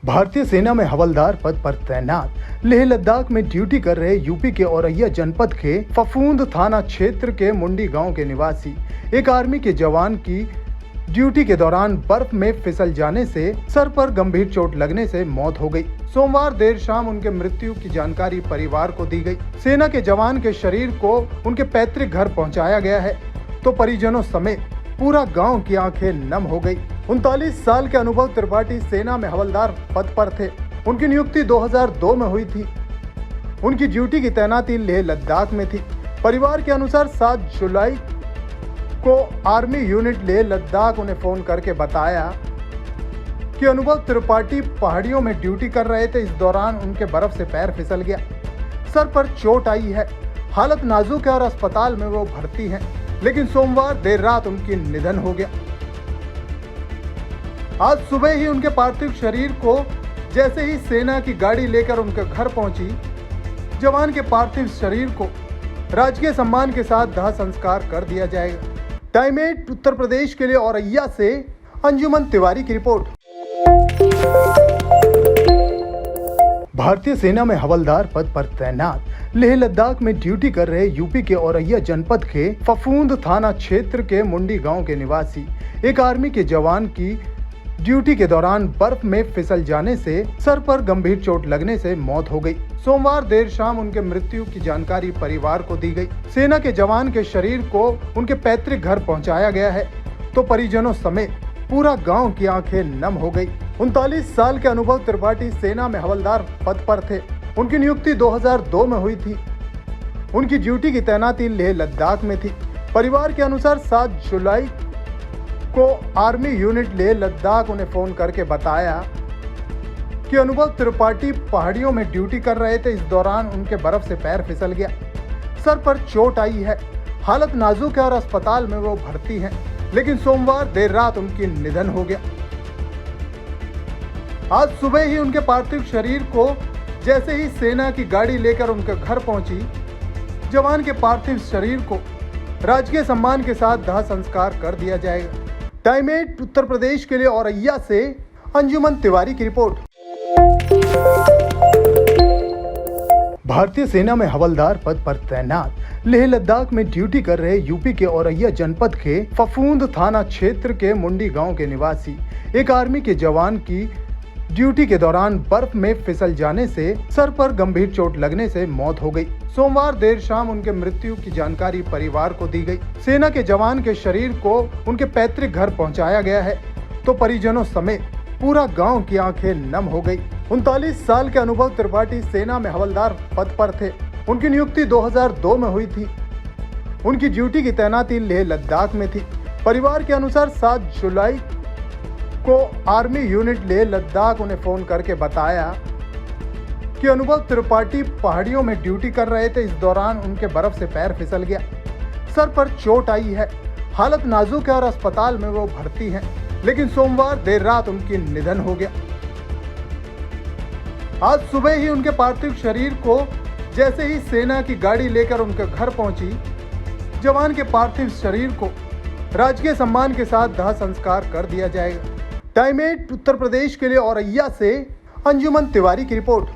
भारतीय सेना में हवलदार पद पर तैनात लेह लद्दाख में ड्यूटी कर रहे यूपी के औरैया जनपद के फफूंद थाना क्षेत्र के मुंडी गांव के निवासी एक आर्मी के जवान की ड्यूटी के दौरान बर्फ में फिसल जाने से सर पर गंभीर चोट लगने से मौत हो गई। सोमवार देर शाम उनके मृत्यु की जानकारी परिवार को दी गई। सेना के जवान के शरीर को उनके पैतृक घर पहुंचाया गया है तो परिजनों समेत पूरा गांव की आंखें नम हो गई। 39 साल के अनुभव त्रिपाठी सेना में हवलदार पद पर थे। उनकी नियुक्ति 2002 में हुई थी। उनकी ड्यूटी की तैनाती लेह लद्दाख में थी। परिवार के अनुसार 7 जुलाई को आर्मी यूनिट लेह लद्दाख उन्हें फोन करके बताया कि अनुभव त्रिपाठी पहाड़ियों में ड्यूटी कर रहे थे। इस दौरान उनके बर्फ से पैर फिसल गया, सर पर चोट आई है, हालत नाजुक है और अस्पताल में वो भर्ती हैं, लेकिन सोमवार देर रात उनकी निधन हो गया। आज सुबह ही उनके पार्थिव शरीर को जैसे ही सेना की गाड़ी लेकर उनके घर पहुंची, जवान के पार्थिव शरीर को राजकीय सम्मान के साथ दाह संस्कार कर दिया जाएगा। टाइम 8 उत्तर प्रदेश के लिए औरैया से अंजुमन तिवारी की रिपोर्ट। भारतीय सेना में हवलदार पद पर तैनात लेह लद्दाख में ड्यूटी कर रहे यूपी के औरैया जनपद के फफूंद थाना क्षेत्र के मुंडी गांव के निवासी एक आर्मी के जवान की ड्यूटी के दौरान बर्फ में फिसल जाने से सर पर गंभीर चोट लगने से मौत हो गई। सोमवार देर शाम उनके मृत्यु की जानकारी परिवार को दी गई। सेना के जवान के शरीर को उनके पैतृक घर पहुंचाया गया है तो परिजनों समेत पूरा गांव की आंखें नम हो गई। 39 साल के अनुभव त्रिपाठी सेना में हवलदार पद पर थे। उनकी नियुक्ति 2002 में हुई थी। उनकी ड्यूटी की तैनाती लेह लद्दाख में थी। परिवार के अनुसार 7 जुलाई को आर्मी यूनिट लेह लद्दाख उन्हें फोन करके बताया कि अनुभव त्रिपाठी पहाड़ियों में ड्यूटी कर रहे थे। इस दौरान उनके बर्फ से पैर फिसल गया, सर पर चोट आई है, हालत नाजुक है और अस्पताल में वो भर्ती हैं, लेकिन सोमवार देर रात उनकी निधन हो गया। आज सुबह ही उनके पार्थिव शरीर को जैसे ही सेना की गाड़ी लेकर उनके घर पहुंची, जवान के पार्थिव शरीर को राजकीय सम्मान के साथ दाह संस्कार कर दिया जाएगा। टाइम 8 उत्तर प्रदेश के लिए औरैया से अंजुमन तिवारी की रिपोर्ट। भारतीय सेना में हवलदार पद पर तैनात लेह लद्दाख में ड्यूटी कर रहे यूपी के औरैया जनपद के फफूंद थाना क्षेत्र के मुंडी गांव के निवासी एक आर्मी के जवान की ड्यूटी के दौरान बर्फ में फिसल जाने से सर पर गंभीर चोट लगने से मौत हो गई। सोमवार देर शाम उनके मृत्यु की जानकारी परिवार को दी गई। सेना के जवान के शरीर को उनके पैतृक घर पहुंचाया गया है तो परिजनों समेत पूरा गांव की आंखें नम हो गई। 39 साल के अनुभव त्रिपाठी सेना में हवलदार पद पर थे। उनकी नियुक्ति 2002 में हुई थी। उनकी ड्यूटी की तैनाती लेह लद्दाख में थी। परिवार के अनुसार 7 जुलाई को आर्मी यूनिट लेह लद्दाख उन्हें फोन करके बताया कि अनुभव त्रिपाठी पहाड़ियों में ड्यूटी कर रहे थे। इस दौरान उनके बर्फ से पैर फिसल गया, सर पर चोट आई है, हालत नाजुक है और अस्पताल में वो भर्ती हैं, लेकिन सोमवार देर रात उनकी निधन हो गया। आज सुबह ही उनके पार्थिव शरीर को जैसे ही सेना की गाड़ी लेकर उनके घर पहुंची, जवान के पार्थिव शरीर को राजकीय सम्मान के साथ दाह संस्कार कर दिया जाएगा। टाइम 8 उत्तर प्रदेश के लिए औरैया से अंजुमन तिवारी की रिपोर्ट।